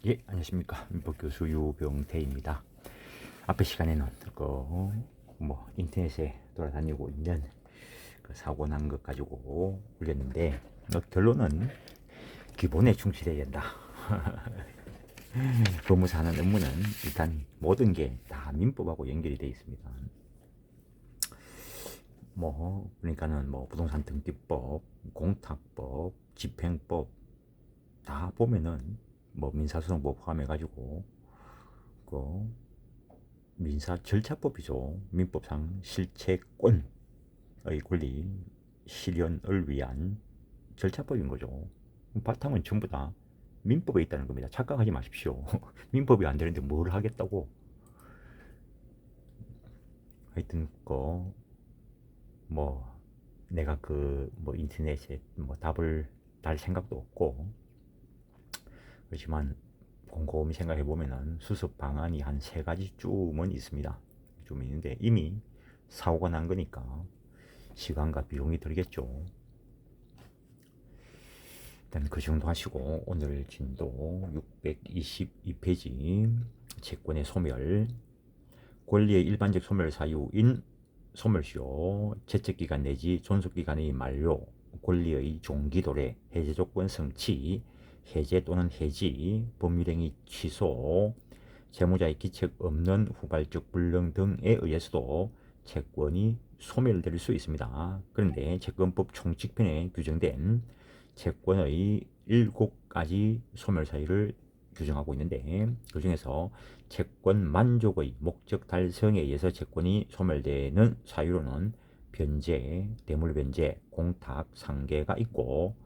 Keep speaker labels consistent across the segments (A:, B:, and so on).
A: 예, 안녕하십니까. 민법교수 유병태입니다. 앞의 시간에는 인터넷에 돌아다니고 있는 그 사고 난 것 가지고 올렸는데, 결론은 기본에 충실해야 된다. 법무사 하는 업무는 일단 모든 게 다 민법하고 연결이 되어 있습니다. 그러니까는 부동산 등기법, 공탁법, 집행법 다 보면은 민사소송법 포함해가지고 그 민사 절차법이죠. 민법상 실체권의 권리 실현을 위한 절차법인 거죠. 바탕은 전부 다 민법에 있다는 겁니다. 착각하지 마십시오. 민법이 안 되는데 뭘 하겠다고. 하여튼 내가 인터넷에 답을 달 생각도 없고, 그렇지만 곰곰이 생각해 보면은 수습 방안이 한 세 가지쯤은 있습니다. 좀 있는데 이미 사고가 난 거니까 시간과 비용이 들겠죠. 일단 그 정도 하시고 오늘 진도 622페이지 채권의 소멸, 권리의 일반적 소멸 사유인 소멸시효, 채택기간 내지 존속기간의 만료, 권리의 종기도래, 해제조건 성취, 해제 또는 해지, 법률행위 취소, 채무자의 기책 없는 후발적 불능 등에 의해서도 채권이 소멸될 수 있습니다. 그런데 채권법 총칙편에 규정된 채권의 7가지 소멸 사유를 규정하고 있는데, 그 중에서 채권 만족의 목적 달성에 의해서 채권이 소멸되는 사유로는 변제, 대물변제, 공탁, 상계가 있고,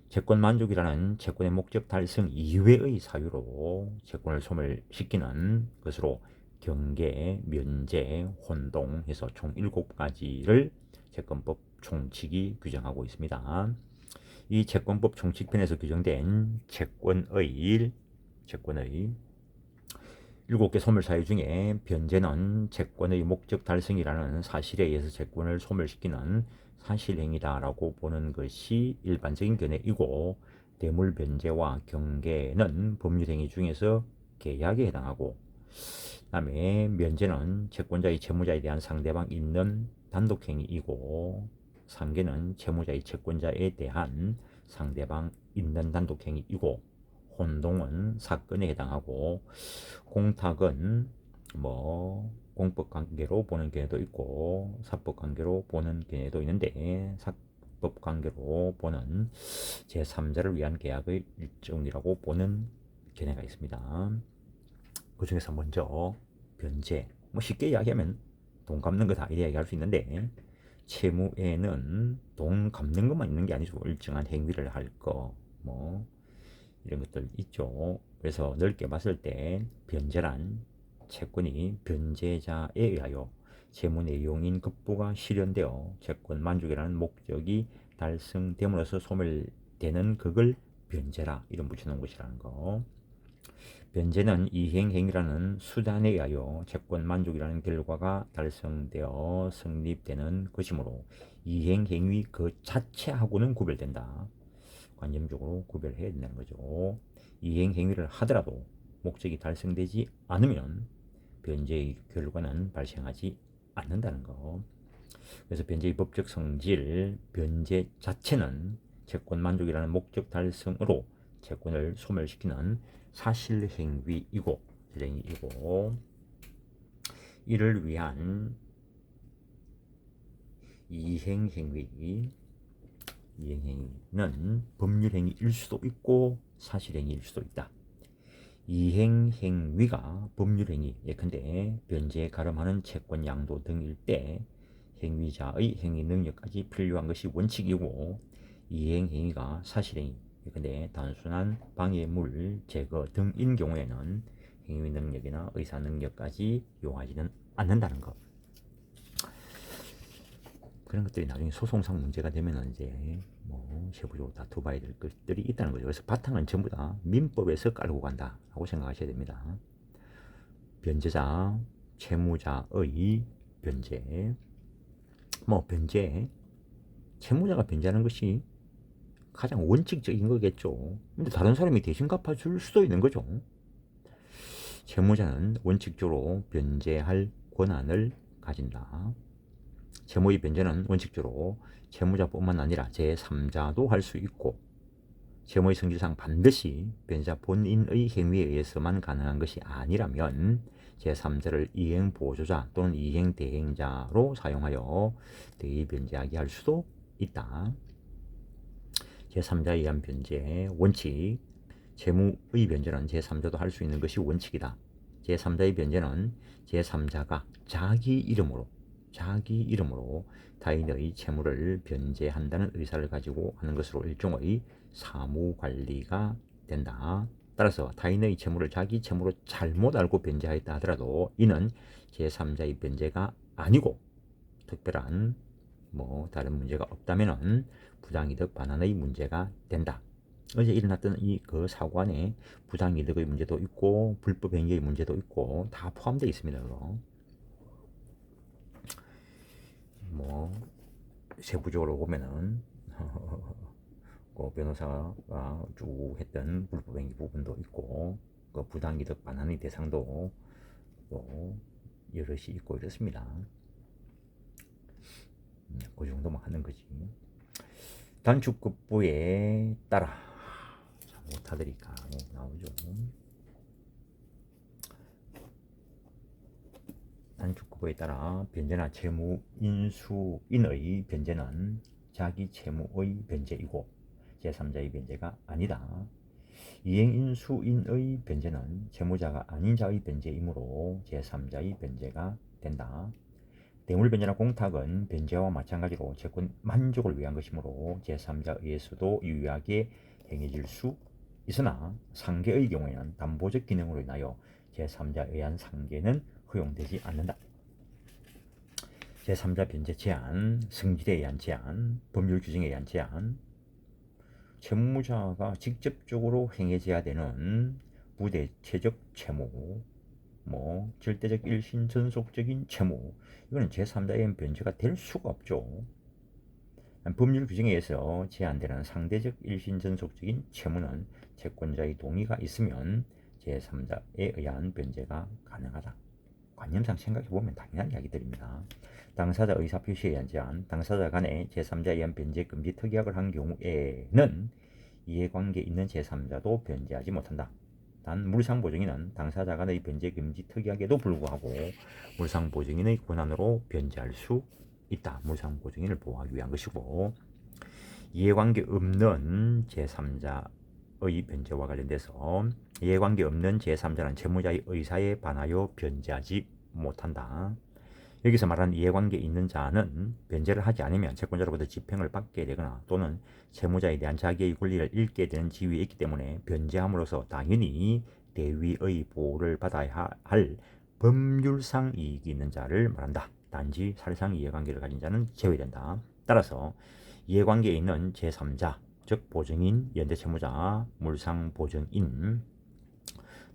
A: 채권 만족이라는 채권의 목적 달성 이외의 사유로 채권을 소멸시키는 것으로 경계, 면제, 혼동 해서 총 7가지를 채권법 총칙이 규정하고 있습니다. 이 채권법 총칙편에서 규정된 채권의 7개 소멸 사유 중에 변제는 채권의 목적 달성이라는 사실에 의해서 채권을 소멸시키는 사실행위다라고 보는 것이 일반적인 견해이고, 대물 변제와 경계는 법률행위 중에서 계약에 해당하고, 그다음에 면제는 채권자의 채무자에 대한 상대방 있는 단독행위이고, 상계는 채무자의 채권자에 대한 상대방 있는 단독행위이고, 혼동은 사건에 해당하고, 공탁은 공법 관계로 보는 견해도 있고 사법 관계로 보는 견해도 있는데, 사법 관계로 보는 제3자를 위한 계약의 일종이라고 보는 견해가 있습니다. 그 중에서 먼저 변제, 쉽게 이야기하면 돈 갚는 거다 이렇게 이야기할 수 있는데, 채무에는 돈 갚는 것만 있는 게 아니죠. 일정한 행위를 할 거, 이런 것들 있죠. 그래서 넓게 봤을 때 변제란 채권이 변제자에 의하여 채무 내용인 급부가 실현되어 채권 만족이라는 목적이 달성됨으로써 소멸되는 그걸 변제라 이름 붙여놓은 것이라는 거. 변제는 이행행위라는 수단에 의하여 채권 만족이라는 결과가 달성되어 성립되는 것이므로 이행행위 그 자체하고는 구별된다. 관념적으로 구별해야 된다는 거죠. 이행 행위를 하더라도 목적이 달성되지 않으면 변제의 결과는 발생하지 않는다는 거. 그래서 변제의 법적 성질, 변제 자체는 채권 만족이라는 목적 달성으로 채권을 소멸시키는 사실 행위이고 실행이고, 이를 위한 이행 행위, 이행행위는 법률행위일 수도 있고 사실행위일 수도 있다. 이행행위가 법률행위, 예컨대 변제에 가름하는 채권 양도 등일 때 행위자의 행위 능력까지 필요한 것이 원칙이고, 이행행위가 사실행위, 예컨대 단순한 방해물 제거 등인 경우에는 행위 능력이나 의사 능력까지 요하지는 않는다는 것. 그런 것들이 나중에 소송상 문제가 되면 이제 세부적으로 다투봐야 될 것들이 있다는 거죠. 그래서 바탕은 전부 다 민법에서 깔고 간다라고 생각하셔야 됩니다. 변제자, 채무자의 변제, 변제, 채무자가 변제하는 것이 가장 원칙적인 거겠죠. 근데 다른 사람이 대신 갚아줄 수도 있는 거죠. 채무자는 원칙적으로 변제할 권한을 가진다. 채무의 변제는 원칙적으로 채무자뿐만 아니라 제3자도 할 수 있고, 채무의 성질상 반드시 변제자 본인의 행위에 의해서만 가능한 것이 아니라면 제3자를 이행보조자 또는 이행대행자로 사용하여 대의 변제하게 할 수도 있다. 제3자에 의한 변제 원칙. 채무의 변제는 제3자도 할 수 있는 것이 원칙이다. 제3자의 변제는 제3자가 자기 이름으로 타인의 채무를 변제한다는 의사를 가지고 하는 것으로 일종의 사무관리가 된다. 따라서 타인의 채무를 자기 채무로 잘못 알고 변제하였다 하더라도 이는 제3자의 변제가 아니고 특별한 다른 문제가 없다면은 부당이득 반환의 문제가 된다. 어제 일어났던 그 사고 안에 부당이득의 문제도 있고 불법 행위의 문제도 있고 다 포함되어 있습니다. 세부적으로 보면은 그 변호사가 쭉 했던 불법 행위 부분도 있고 그 부당이득 반환의 대상도 또 여럿이 있고 이렇습니다. 그 정도만 하는 거지. 단축급부에 따라 못하드리까 나오죠. 단축급부에 따라 변제나 채무 인수인의 변제는 자기 채무의 변제이고 제3자의 변제가 아니다. 이행인수인의 변제는 채무자가 아닌 자의 변제이므로 제3자의 변제가 된다. 대물변제나 공탁은 변제와 마찬가지로 채권 만족을 위한 것이므로 제3자에 의해서도 유효하게 행해질 수 있으나 상계의 경우에는 담보적 기능으로 인하여 제3자에 의한 상계는 허용되지 않는다. 제3자 변제 제한, 승질에 의한 제한, 법률 규정에 의한 제한, 채무자가 직접적으로 행해져야 되는 부대체적 채무, 절대적 일신 전속적인 채무, 이거는 제3자의 변제가 될 수가 없죠. 법률 규정에 의해서 제한되는 상대적 일신 전속적인 채무는 채권자의 동의가 있으면 제3자에 의한 변제가 가능하다. 관념상 생각해보면 당연한 이야기들입니다. 당사자 의사표시에 의한 제한, 당사자 간에 제3자에 의한 변제 금지 특약을 한 경우에는 이해관계 있는 제3자도 변제하지 못한다. 단 물상보증인은 당사자 간의 변제 금지 특약에도 불구하고 물상보증인의 권한으로 변제할 수 있다. 물상보증인을 보호하기 위한 것이고, 이해관계 없는 제3자의 변제와 관련돼서 이해관계 없는 제3자는 채무자의 의사에 반하여 변제하지 못한다. 여기서 말하는 이해관계 있는 자는 변제를 하지 않으면 채권자로부터 집행을 받게 되거나 또는 채무자에 대한 자기의 권리를 잃게 되는 지위에 있기 때문에 변제함으로써 당연히 대위의 보호를 받아야 할 법률상 이익이 있는 자를 말한다. 단지 사실상 이해관계를 가진 자는 제외된다. 따라서 이해관계에 있는 제3자, 즉 보증인, 연대채무자, 물상보증인,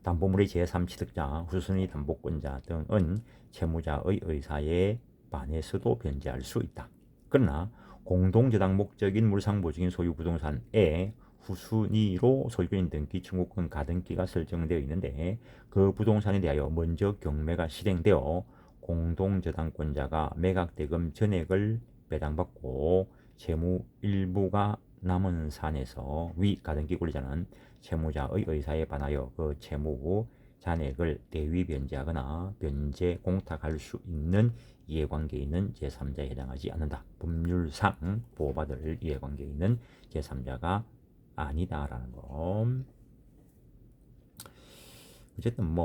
A: 담보물의 제3취득자, 후순위 담보권자 등은 채무자의 의사에 반해서도 변제할 수 있다. 그러나 공동저당 목적인 물상보증인 소유 부동산에 후순위로 소유권 등기, 청구권, 가등기가 설정되어 있는데 그 부동산에 대하여 먼저 경매가 실행되어 공동저당권자가 매각대금 전액을 배당받고 채무 일부가 남은 산에서 위 가등기 권리자는 채무자의 의사에 반하여 그 채무 잔액을 대위 변제하거나 변제 공탁할 수 있는 이해관계에 있는 제3자에 해당하지 않는다. 법률상 보호받을 이해관계에 있는 제3자가 아니다라는 거. 어쨌든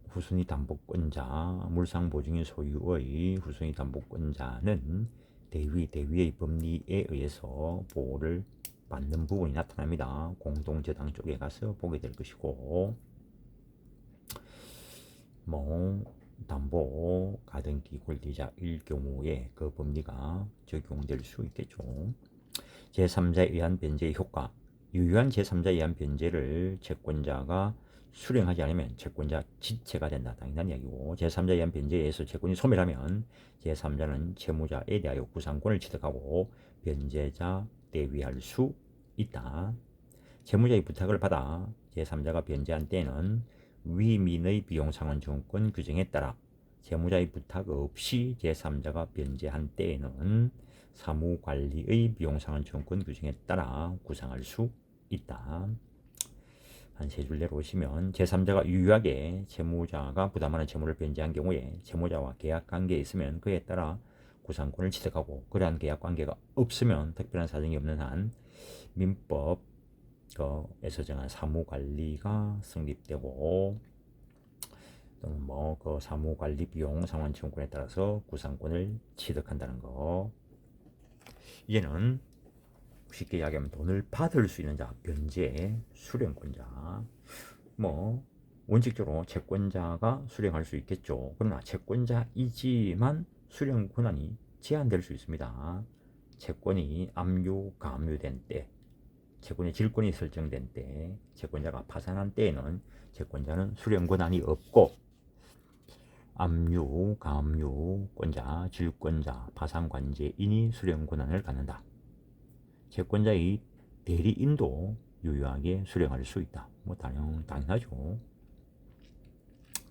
A: 후순위 담보권자, 물상보증인 소유의 후순위 담보권자는 대위의 법리에 의해서 보호를 받는 부분이 나타납니다. 공동저당 쪽에 가서 보게 될 것이고, 담보 가등기 권리자일 경우에 그 법리가 적용될 수 있겠죠. 제3자에 의한 변제의 효과. 유효한 제3자에 의한 변제를 채권자가 수령하지 않으면 채권자 지체가 된다. 당연한 이야기고, 제3자에 의한 변제에 의해서 채권이 소멸하면 제3자는 채무자에 대하여 구상권을 취득하고 변제자 대위할 수 있다. 채무자의 부탁을 받아 제3자가 변제한 때에는 위민의 비용상환증권 규정에 따라 채무자의 부탁 없이 제3자가 변제한 때에는 사무관리의 비용상환증권 규정에 따라 구상할 수 있다. 한 세 줄 내려오시면 제3자가 유효하게 채무자가 부담하는 채무를 변제한 경우에 채무자와 계약관계에 있으면 그에 따라 구상권을 취득하고, 그러한 계약관계가 없으면 특별한 사정이 없는 한 민법에서 정한 사무관리가 성립되고, 또는 그 사무관리 비용 상환청구에 따라서 구상권을 취득한다는 거. 이제는 쉽게 이야기하면 돈을 받을 수 있는 자, 변제 수령권자. 원칙적으로 채권자가 수령할 수 있겠죠. 그러나 채권자이지만 수령 권한이 제한될 수 있습니다. 채권이 압류, 가압류된 때, 채권의 질권이 설정된 때, 채권자가 파산한 때에는 채권자는 수령 권한이 없고, 압류, 가압류권자, 질권자, 파산관제인이 수령 권한을 갖는다. 채권자의 대리인도 유효하게 수령할 수 있다. 당연하죠.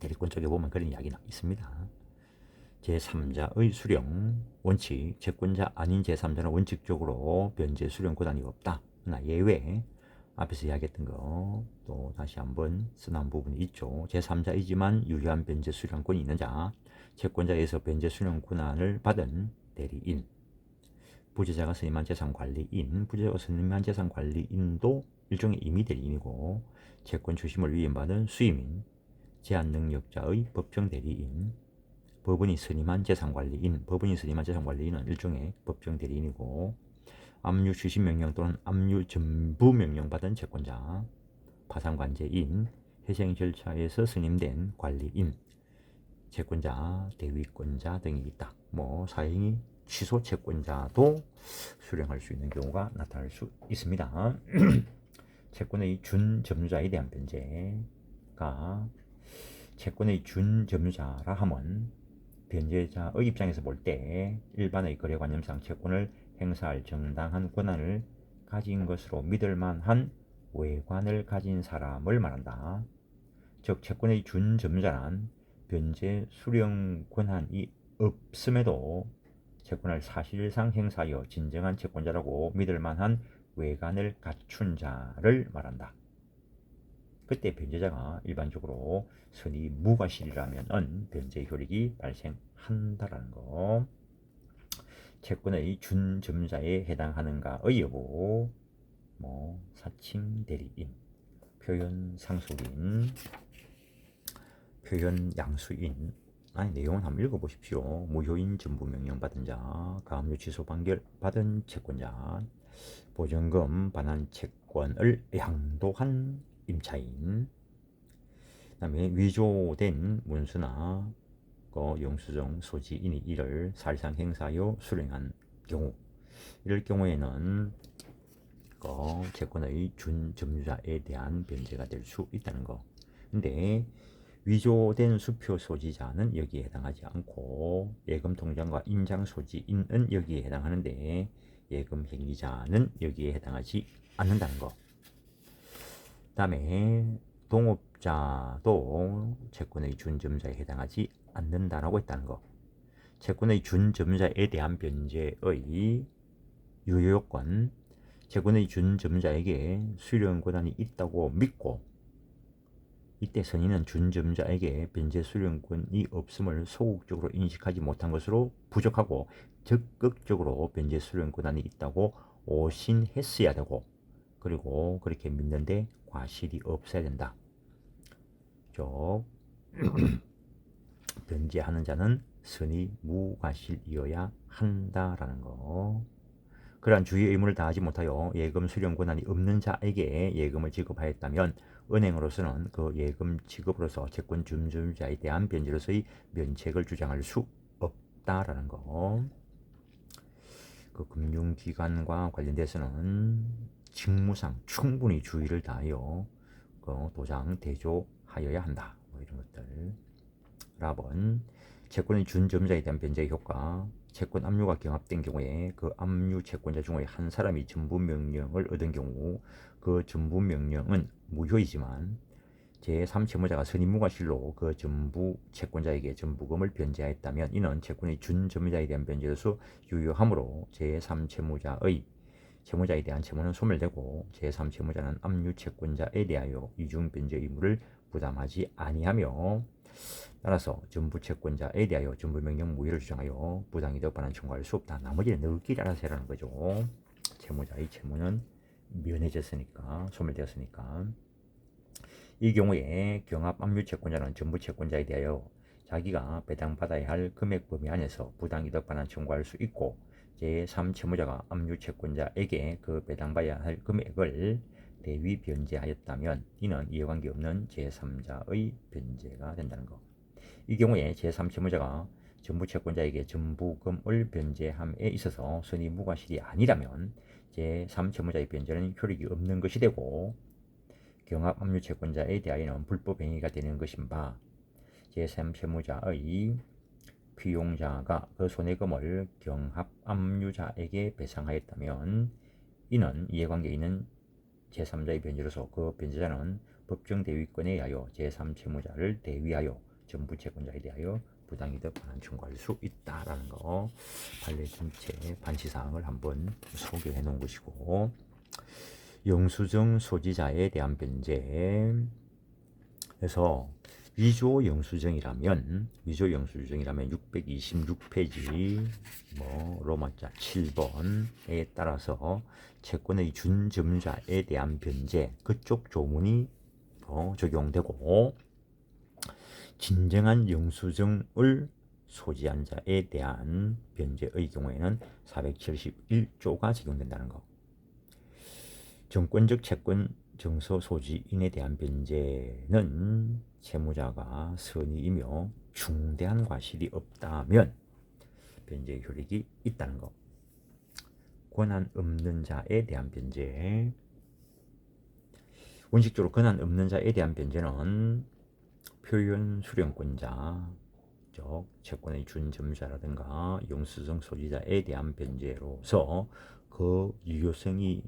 A: 대리권 쪽에 보면 그런 이야기가 있습니다. 제3자의 수령 원칙, 채권자 아닌 제3자는 원칙적으로 변제 수령 권한이 없다. 그러나 예외, 앞에서 이야기했던 거 또 다시 한번 써놓은 부분이 있죠. 제3자이지만 유효한 변제 수령권이 있는 자, 채권자에서 변제 수령 권한을 받은 대리인, 부재자가 선임한 재산관리인, 부재자가 선임한 재산관리인도 일종의 임의대리인이고, 채권 추심을 위임받은 수임인, 제한능력자의 법정대리인, 법원이 선임한 재산관리인, 법원이 선임한 재산관리인은 일종의 법정대리인이고, 압류 추심명령 또는 압류 전부명령 받은 채권자, 파산관제인, 회생 절차에서 선임된 관리인, 채권자, 대위권자 등이 있다. 사행위 취소 채권자도 수령할 수 있는 경우가 나타날 수 있습니다. 채권의 준점유자에 대한 변제가, 채권의 준점유자라 하면 변제자의 입장에서 볼 때 일반의 거래관념상 채권을 행사할 정당한 권한을 가진 것으로 믿을 만한 외관을 가진 사람을 말한다. 즉 채권의 준점유자란 변제 수령 권한이 없음에도 채권을 사실상 행사하여 진정한 채권자라고 믿을 만한 외관을 갖춘 자를 말한다. 그때 변제자가 일반적으로 선의 무과실이라면 변제 효력이 발생한다라는 거. 채권의 준점유자에 해당하는가의 여부, 사칭 대리인, 표현 상속인, 표현 양수인. 내용은 한번 읽어보십시오. 무효인 전부명령 받은 자, 가압류 취소 판결 받은 채권자, 보증금 반환 채권을 양도한 임차인, 그다음에 위조된 문서나 영수증 소지인이 이를 사실상 행사하여 수령한 경우, 이럴 경우에는 채권의 준점유자에 대한 변제가 될 수 있다는 거. 근데 위조된 수표 소지자는 여기에 해당하지 않고 예금 통장과 인장 소지인은 여기에 해당하는데 예금 행위자는 여기에 해당하지 않는다는 거. 그다음에 동업자도 채권의 준점유자에 해당하지 않는다라고 했다는 거. 채권의 준점유자에 대한 변제의 유효요건, 채권의 준점유자에게 수령 권한이 있다고 믿고 이때 선인은 준점유자에게 변제 수령권이 없음을 소극적으로 인식하지 못한 것으로 부족하고 적극적으로 변제 수령 권한이 있다고 오신했어야 되고, 그리고 그렇게 믿는데 과실이 없어야 된다. 변제하는 자는 선의 무과실이어야 한다라는 거. 그러한 주의 의무를 다하지 못하여 예금 수령 권한이 없는 자에게 예금을 지급하였다면 은행으로서는 그 예금 지급으로서 채권 준점유자에 대한 변제로서의 면책을 주장할 수 없다라는 거. 그 금융기관과 관련돼서는 직무상 충분히 주의를 다하여 도장 대조하여야 한다. 이런 것들. 라번 채권의 준점유자에 대한 변제의 효과, 채권 압류가 경합된 경우에 그 압류 채권자 중에 한 사람이 전부 명령을 얻은 경우 그 전부 명령은 무효이지만 제3채무자가 선임무과실로 그 전부 채권자에게 전부금을 변제하였다면 이는 채권의 준점유자에 대한 변제로서 유효하므로 제3채무자의 채무자에 대한 채무는 소멸되고 제3채무자는 압류 채권자에 대하여 이중 변제 의무를 부담하지 아니하며 따라서 전부 채권자에 대하여 전부 명령 무효를 주장하여 부당이득 반환 청구할 수 없다. 나머지는 너희끼리 알아서 해라는 거죠. 채무자의 채무는 면해졌으니까, 소멸되었으니까. 이 경우에 경합 압류 채권자는 전부 채권자에 대하여 자기가 배당받아야 할 금액 범위 안에서 부당이득 반환 청구할 수 있고 제3채무자가 압류 채권자에게 그 배당받아야 할 금액을 대위 변제하였다면 이는 이해관계 없는 제3자의 변제가 된다는 것. 이 경우에 제3채무자가 전부 채권자에게 전부금을 변제함에 있어서 선의무과실이 아니라면 제3채무자의 변제는 효력이 없는 것이 되고 경합 압류 채권자에 대하여는 불법 행위가 되는 것인 바 제3채무자의 피용자가 그 손해금을 경합 압류자에게 배상하였다면 이는 이해관계에 있는 제3자의 변제로서 그 변제자는 법정 대위권에 의하여 제3채무자를 대위하여 전부 채권자에 대하여 부당이득 반환 청구할 수 있다라는 거 판례 전체 반시사항을 한번 소개해 놓은 것이고 영수증 소지자에 대한 변제 그래서 위조 영수증이라면 626페이지 로마자 7번에 따라서 채권의 준점유자에 대한 변제 그쪽 조문이 적용되고 진정한 영수증을 소지한 자에 대한 변제의 경우에는 471조가 적용된다는 것. 정권적 채권 정서 소지인에 대한 변제는 채무자가 선의이며 중대한 과실이 없다면 변제의 효력이 있다는 것. 권한 없는 자에 대한 변제 원칙적으로 권한 없는 자에 대한 변제는 표현 수령권자 즉 채권의 준점유자라든가 영수증 소지자에 대한 변제로서 그 유효성이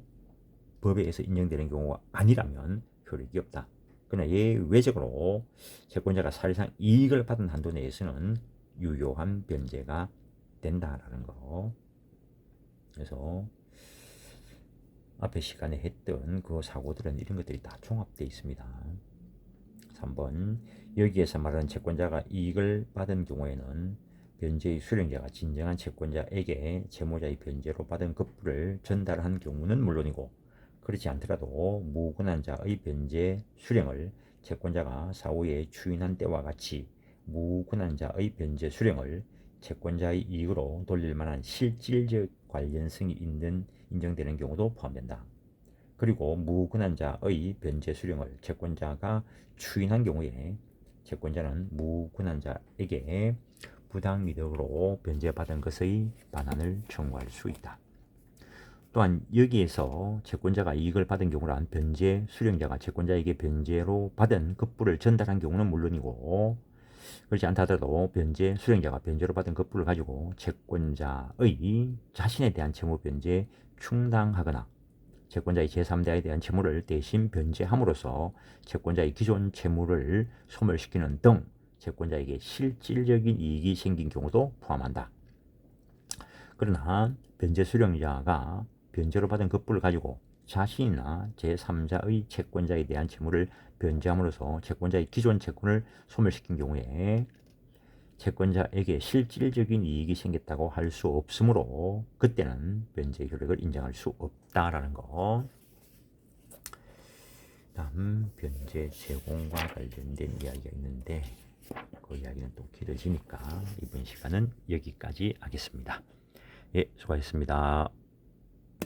A: 법에 의해서 인정되는 경우가 아니라면 효력이 없다. 그러나 예외적으로 채권자가 사실상 이익을 받은 한도 내에서는 유효한 변제가 된다라는 거. 그래서 앞에 시간에 했던 그 사고들은 이런 것들이 다 종합되어 있습니다. 3번 여기에서 말하는 채권자가 이익을 받은 경우에는 변제의 수령자가 진정한 채권자에게 채무자의 변제로 받은 급부를 전달한 경우는 물론이고 그렇지 않더라도 무권한자의 변제 수령을 채권자가 사후에 추인한 때와 같이 무권한자의 변제 수령을 채권자의 이익으로 돌릴 만한 실질적 관련성이 있는 인정되는 경우도 포함된다. 그리고 무권한자의 변제 수령을 채권자가 추인한 경우에 채권자는 무권한자에게 부당이득으로 변제받은 것의 반환을 청구할 수 있다. 또한 여기에서 채권자가 이익을 받은 경우란 변제 수령자가 채권자에게 변제로 받은 급부를 전달한 경우는 물론이고 그렇지 않다 하더라도 변제 수령자가 변제로 받은 급부를 가지고 채권자의 자신에 대한 채무 변제 충당하거나 채권자의 제3자에 대한 채무를 대신 변제함으로써 채권자의 기존 채무를 소멸시키는 등 채권자에게 실질적인 이익이 생긴 경우도 포함한다. 그러나 변제 수령자가 변제로 받은 급부를 가지고 자신이나 제3자의 채권자에 대한 채무를 변제함으로써 채권자의 기존 채권을 소멸시킨 경우에 채권자에게 실질적인 이익이 생겼다고 할 수 없으므로 그때는 변제 효력을 인정할 수 없다라는 거. 다음 변제 제공과 관련된 이야기가 있는데 그 이야기는 또 길어지니까 이번 시간은 여기까지 하겠습니다. 예, 수고하셨습니다.